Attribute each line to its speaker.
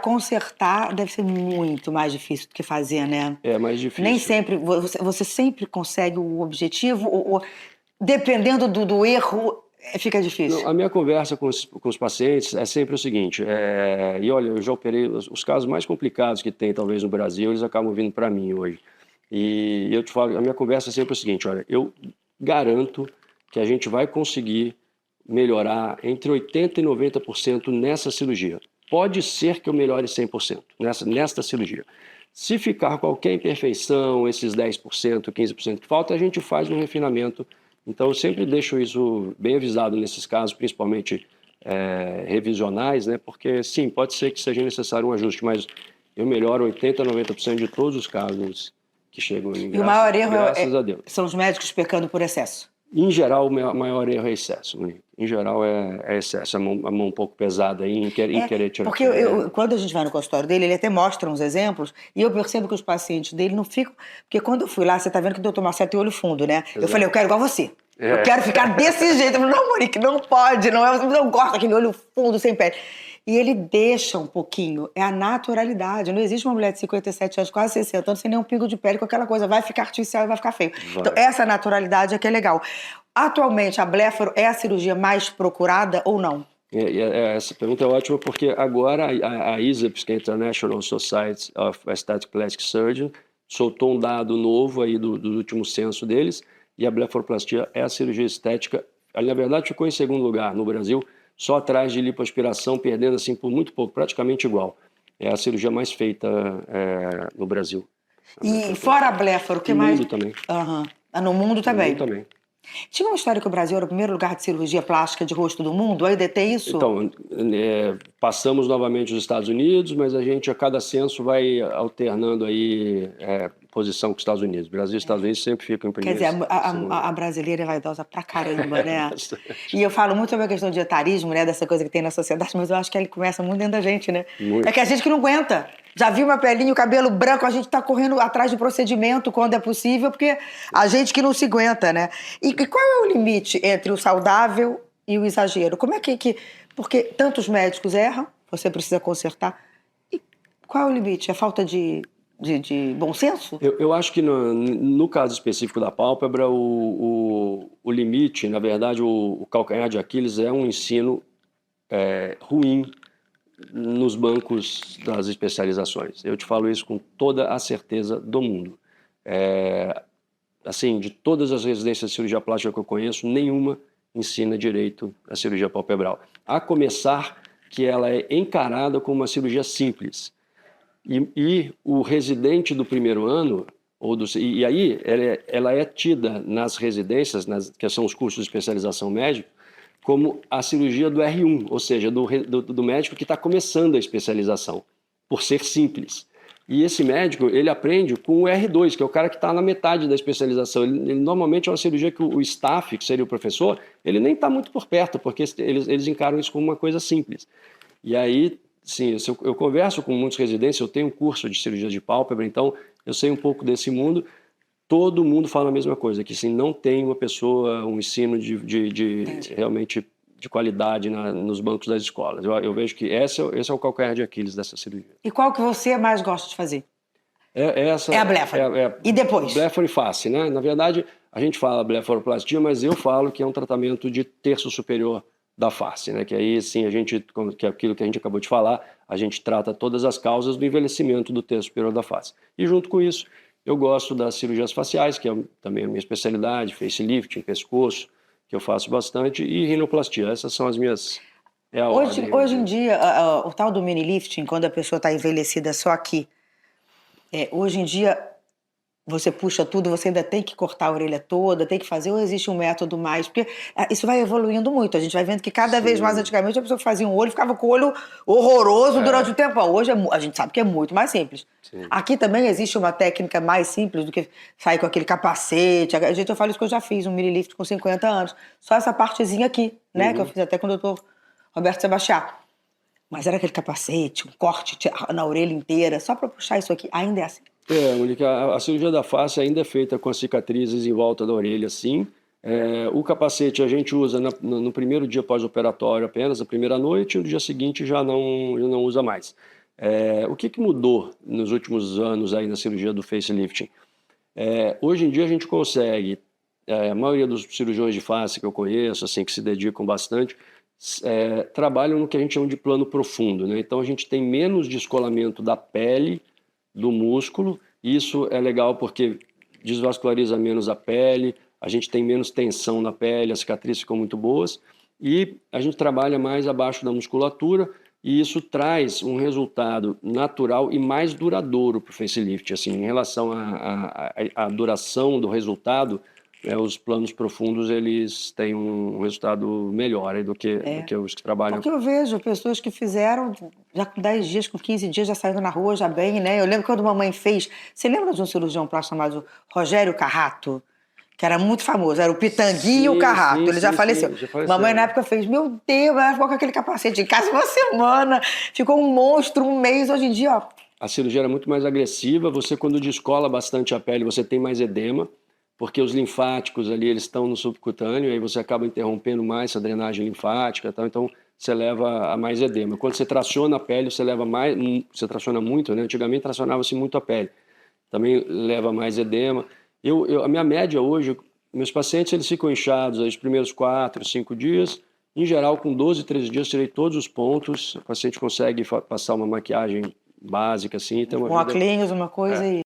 Speaker 1: Consertar deve ser muito mais difícil do que fazer, né?
Speaker 2: É mais difícil.
Speaker 1: Nem sempre, você sempre consegue o objetivo, ou dependendo do erro, fica difícil.
Speaker 2: Não, a minha conversa com os pacientes é sempre o seguinte, e olha, eu já operei, os casos mais complicados que tem talvez no Brasil, eles acabam vindo para mim hoje. E eu te falo, a minha conversa é sempre o seguinte, olha, eu garanto que a gente vai conseguir melhorar entre 80% e 90% nessa cirurgia. Pode ser que eu melhore 100% nesta cirurgia. Se ficar qualquer imperfeição, esses 10%, 15% que falta, a gente faz um refinamento. Então, eu sempre deixo isso bem avisado nesses casos, principalmente revisionais, né? Porque, sim, pode ser que seja necessário um ajuste, mas eu melhoro 80% a 90% de todos os casos que chegam em
Speaker 1: E o maior erro
Speaker 2: graças a Deus.
Speaker 1: São os médicos pecando por excesso.
Speaker 2: Em geral, o maior erro é excesso. Em geral, é excesso. A mão um pouco pesada aí em querer tirar.
Speaker 1: Porque quando a gente vai no consultório dele, ele até mostra uns exemplos, e eu percebo que os pacientes dele não ficam... Porque quando eu fui lá, você tá vendo que o doutor Marcelo tem olho fundo, né?
Speaker 2: Exato.
Speaker 1: Eu falei, eu quero igual você. Eu quero ficar desse jeito. Eu falei, não, Monique, não pode. Eu não gosto daquele olho fundo, sem pele. E ele deixa um pouquinho, é a naturalidade. Não existe uma mulher de 57 anos, quase 60 anos, sem nenhum pingo de pele, com aquela coisa, vai ficar artificial e vai ficar feio.
Speaker 2: Vai.
Speaker 1: Então, essa naturalidade é que é legal. Atualmente, a blefaro é a cirurgia mais procurada ou não?
Speaker 2: Essa pergunta é ótima, porque agora a ISAPS, que é a International Society of Aesthetic Plastic Surgeon, soltou um dado novo aí do último censo deles, e a blefaroplastia é a cirurgia estética, na verdade ficou em segundo lugar no Brasil, só atrás de lipoaspiração, perdendo assim por muito pouco, praticamente igual. É a cirurgia mais feita no Brasil.
Speaker 1: E fora a blefaro, o que mais?
Speaker 2: No mundo também.
Speaker 1: No mundo também?
Speaker 2: No mundo também.
Speaker 1: Tinha uma história que o Brasil era o primeiro lugar de cirurgia plástica de rosto do mundo, ainda tem isso?
Speaker 2: Então, passamos novamente os Estados Unidos, mas a gente a cada censo vai alternando aí posição com os Estados Unidos. Brasil e Estados Unidos sempre ficam em primeiro.
Speaker 1: Quer dizer, a brasileira é vaidosa pra caramba, né? E eu falo muito sobre a questão de etarismo, né? Dessa coisa que tem na sociedade, mas eu acho que ele começa muito dentro da gente, né?
Speaker 2: Muito.
Speaker 1: É que a gente que não aguenta. Já viu uma pelinha, o cabelo branco, a gente tá correndo atrás de procedimento quando é possível, porque a gente que não se aguenta, né? E qual é o limite entre o saudável e o exagero? Como é que... Porque tantos médicos erram, você precisa consertar. E qual é o limite? É falta de bom senso?
Speaker 2: Eu acho que no caso específico da pálpebra, o limite, na verdade, o calcanhar de Aquiles é um ensino ruim nos bancos das especializações. Eu te falo isso com toda a certeza do mundo. Assim, de todas as residências de cirurgia plástica que eu conheço, nenhuma ensina direito a cirurgia palpebral. A começar que ela é encarada como uma cirurgia simples. E o residente do primeiro ano, e aí ela é tida nas residências, que são os cursos de especialização médica, como a cirurgia do R1, ou seja, do médico que está começando a especialização, por ser simples. E esse médico, ele aprende com o R2, que é o cara que está na metade da especialização. Ele normalmente é uma cirurgia que o staff, que seria o professor, ele nem está muito por perto, porque eles encaram isso como uma coisa simples. E aí, sim, eu converso com muitos residentes, eu tenho um curso de cirurgia de pálpebra, então eu sei um pouco desse mundo. Todo mundo fala a mesma coisa, que assim, não tem uma pessoa, um ensino realmente de qualidade nos bancos das escolas. Eu vejo que esse é o calcanhar de Aquiles dessa cirurgia.
Speaker 1: E qual que você mais gosta de fazer? É a blefaro. E depois?
Speaker 2: Blefaro e face, né? Na verdade, a gente fala blefaroplastia, mas eu falo que é um tratamento de terço superior da face, né? Que aí, sim, que é aquilo que a gente acabou de falar, a gente trata todas as causas do envelhecimento do terço superior da face. E junto com isso, eu gosto das cirurgias faciais, que é também a minha especialidade, facelifting, pescoço, que eu faço bastante, e rinoplastia. Essas são as minhas...
Speaker 1: Hoje em dia, o tal do mini lifting, quando a pessoa está envelhecida só aqui, hoje em dia você puxa tudo, você ainda tem que cortar a orelha toda, tem que fazer, ou existe um método mais? Porque isso vai evoluindo muito, a gente vai vendo que cada vez mais, antigamente, a pessoa que fazia um olho ficava com o olho horroroso durante o tempo. Hoje a gente sabe que é muito mais simples. Sim. Aqui também existe uma técnica mais simples do que sair com aquele capacete. Eu falo isso que eu já fiz, um mini lift com 50 anos. Só essa partezinha aqui, né, que eu fiz até com o doutor Roberto Sebastião. Mas era aquele capacete, um corte na orelha inteira, só para puxar isso aqui. Ainda é assim.
Speaker 2: Monique, a cirurgia da face ainda é feita com as cicatrizes em volta da orelha, sim. O capacete a gente usa no primeiro dia pós-operatório apenas, a primeira noite, e no dia seguinte já não usa mais. O que mudou nos últimos anos aí na cirurgia do facelifting? Hoje em dia a gente consegue, a maioria dos cirurgiões de face que eu conheço, assim, que se dedicam bastante, trabalham no que a gente chama de plano profundo, né? Então a gente tem menos descolamento da pele, do músculo, e isso é legal porque desvasculariza menos a pele, a gente tem menos tensão na pele, as cicatrizes ficam muito boas, e a gente trabalha mais abaixo da musculatura, e isso traz um resultado natural e mais duradouro para o facelift. Assim, em relação à duração do resultado, os planos profundos eles têm um resultado melhor aí do que os que trabalham.
Speaker 1: Porque eu vejo pessoas que fizeram já com 10 dias, com 15 dias, já saindo na rua, já bem, né? Eu lembro quando mamãe fez... Você lembra de um cirurgião plástico chamado Rogério Carrato? Que era muito famoso, era o Pitanguinho e o Carrato. Ele já faleceu.
Speaker 2: Já faleceu.
Speaker 1: Mamãe na época fez, meu Deus, ela ficou com aquele capacete em casa uma semana, ficou um monstro, um mês. Hoje em dia, ó...
Speaker 2: A cirurgia era muito mais agressiva, você quando descola bastante a pele, você tem mais edema, porque os linfáticos ali, eles estão no subcutâneo, aí você acaba interrompendo mais essa drenagem linfática e tal, então você leva a mais edema. Quando você traciona a pele, você leva mais, você traciona muito, né? Antigamente tracionava-se muito a pele, também leva mais edema. A minha média hoje, meus pacientes eles ficam inchados aí os primeiros 4, 5 dias, em geral com 12, 13 dias tirei todos os pontos, o paciente consegue passar uma maquiagem básica assim, ter uma
Speaker 1: Com
Speaker 2: vida...
Speaker 1: óculos, uma coisa e...